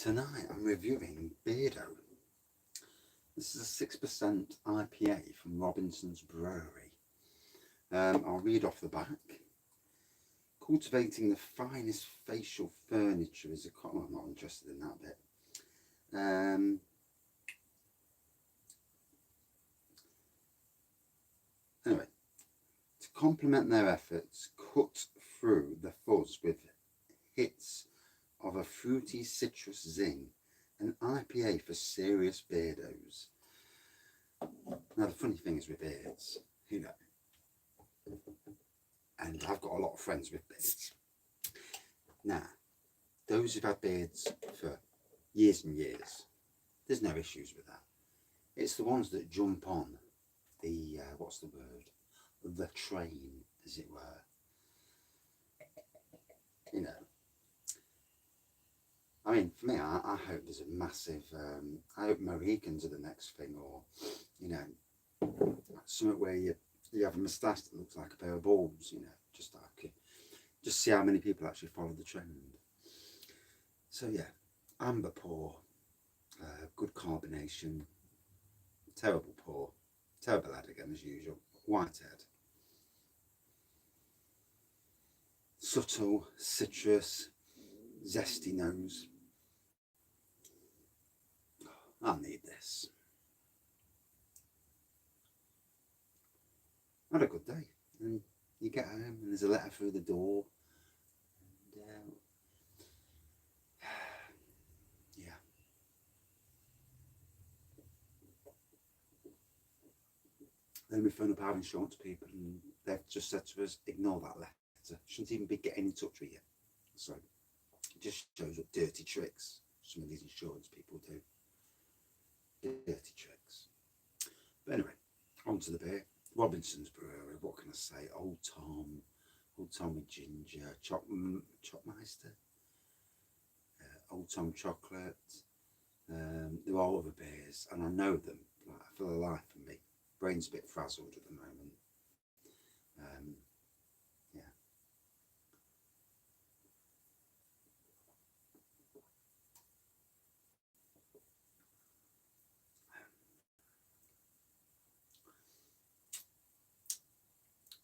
Tonight I'm reviewing Beardo. This is a 6% IPA from Robinson's Brewery. I'll read off the back. Cultivating the finest facial furniture is a... Oh, I'm not interested in that bit. Anyway, to complement their efforts, cut through the fuzz with hits of a fruity citrus zing, an IPA for serious beardos. Now the funny thing is with beards, you know, and I've got a lot of friends with beards. Now, those who've had beards for years and years, there's no issues with that. It's the ones that jump on the, what's the word? The train, as it were. You know, I mean, for me, I hope there's a massive, I hope Mohicans are the next thing, or, you know, something where you have a moustache that looks like a pair of balls, you know, just see how many people actually follow the trend. So yeah, amber pour, good carbonation, terrible pour, terrible head again as usual, white head. Subtle, citrus, zesty nose. I need this. I had a good day. And you get home and there's a letter through the door. And yeah. Then we phone up our insurance people and they've just said to us, ignore that letter. Shouldn't even be getting in touch with you. So it just shows what dirty tricks some of these insurance people do. Dirty tricks. But anyway, on to the beer. Robinson's Brewery, what can I say? Old Tom with ginger, Chopmeister, Old Tom chocolate. There are other beers, and I know them like, for the life of me. Brain's a bit frazzled at the moment. Yeah.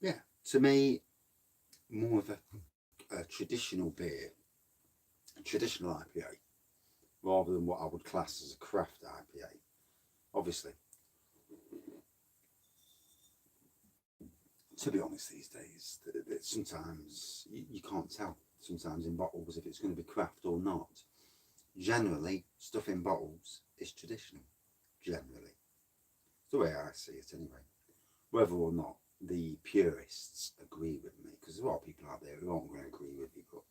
Yeah, to me, more of a traditional beer, a traditional IPA, rather than what I would class as a craft IPA. Obviously, to be honest, these days, sometimes you can't tell. Sometimes in bottles if it's going to be craft or not. Generally, stuff in bottles is traditional. Generally, it's the way I see it anyway. Whether or not the purists agree with me, because there are people out there who aren't going to agree with you, but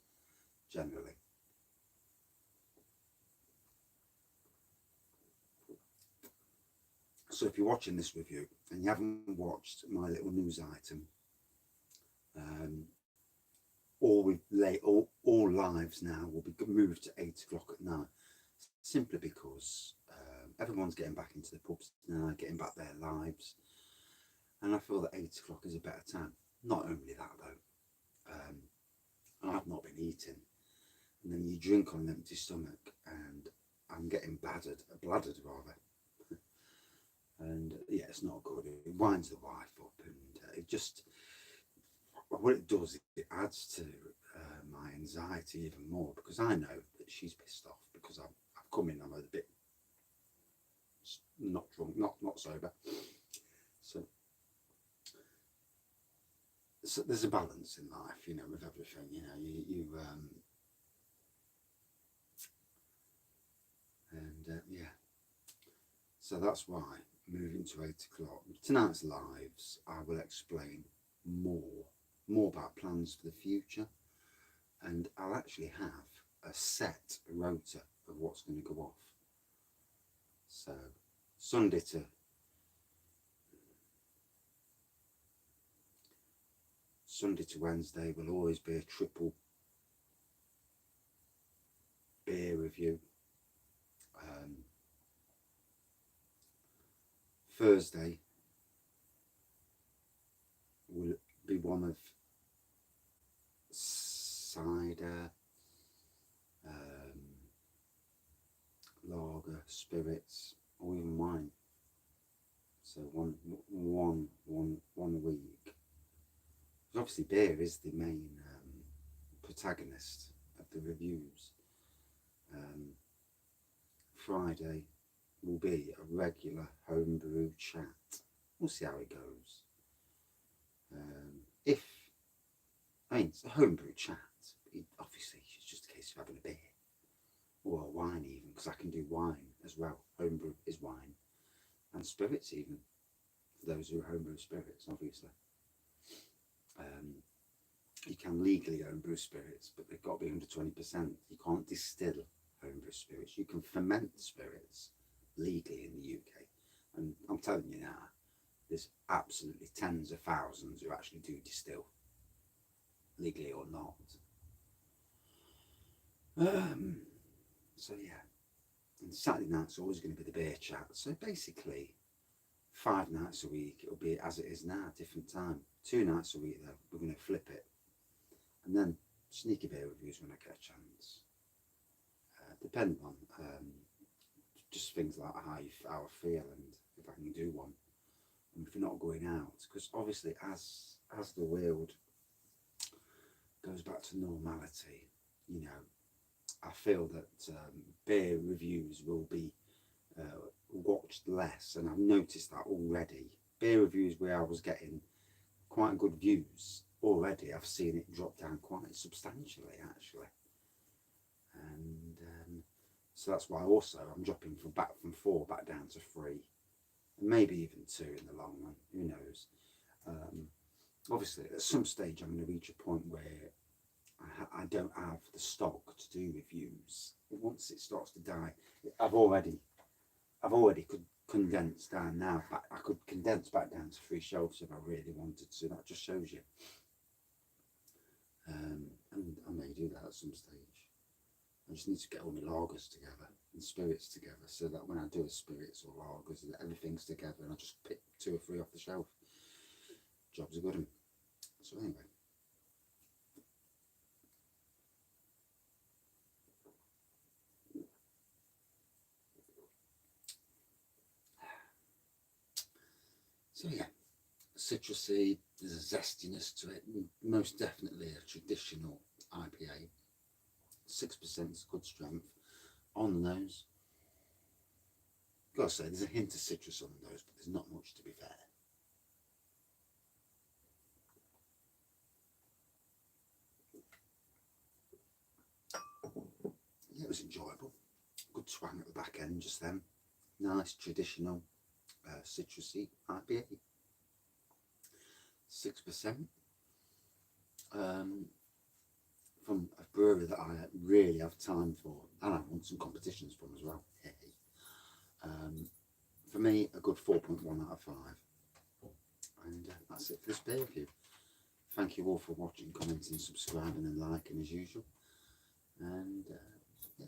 generally. So if you're watching this review and you haven't watched my little news item, all lives now will be moved to 8 o'clock at night, simply because everyone's getting back into the pubs now, getting back their lives. And I feel that 8 o'clock is a better time. Not only that though, I've not been eating. And then you drink on an empty stomach and I'm getting bladdered rather. And yeah, it's not good. It winds the wife up and it just, what it does, it adds to my anxiety even more, because I know that she's pissed off because I've come in, I'm a bit not drunk, not sober. So there's a balance in life, you know, with everything, you know, yeah. So that's why moving to 8 o'clock. Tonight's lives, I will explain more about plans for the future, and I'll actually have a set rota of what's going to go off. So Sunday to Wednesday will always be a triple beer review. Thursday will be one of cider, spirits, or even wine. So one a week. Because obviously beer is the main protagonist of the reviews. Friday will be a regular homebrew chat. We'll see how it goes. It's a homebrew chat. Obviously, it's just a case of having a beer or a wine, even, because I can do wine as well. Homebrew is wine, and spirits, even for those who homebrew spirits, obviously. You can legally homebrew spirits, but they've got to be under 20%. You can't distill homebrew spirits. You can ferment spirits legally in the UK, and I'm telling you now, there's absolutely tens of thousands who actually do distill, legally or not. So yeah, and Saturday night's always going to be the beer chat. So basically, 5 nights a week it'll be as it is now, different time. 2 nights a week though, we're going to flip it, and then sneaky beer reviews when I get a chance. Depending on just things like how I feel and if I can do one, and if you're not going out, because obviously as the world goes back to normality, you know, I feel that beer reviews will be watched less, and I've noticed that already. Beer reviews where I was getting quite good views already, I've seen it drop down quite substantially actually, and so that's why also I'm dropping from 4 back down to 3, and maybe even 2 in the long run, who knows. Obviously at some stage I'm going to reach a point where I don't have the stock to do reviews. Once it starts to die, I've already could condense down now. I could condense back down to 3 shelves if I really wanted to. That just shows you. And I may do that at some stage. I just need to get all my lagers together and spirits together, so that when I do a spirits or lagers, everything's together, and I just pick 2 or 3 off the shelf. Job's a good one. So anyway. So yeah, citrusy, there's a zestiness to it, most definitely a traditional IPA. 6% is good strength on the nose. Gotta say, there's a hint of citrus on the nose, but there's not much, to be fair. Yeah, it was enjoyable. Good twang at the back end just then. Nice traditional citrusy IPA. 6%. From a brewery that I really have time for, and I want some competitions from as well. For me, a good 4.1 out of 5. And that's it for this beer review. Thank you all for watching, commenting, subscribing and liking as usual. And yeah,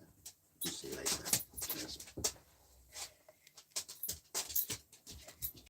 we'll see you later. Cheers.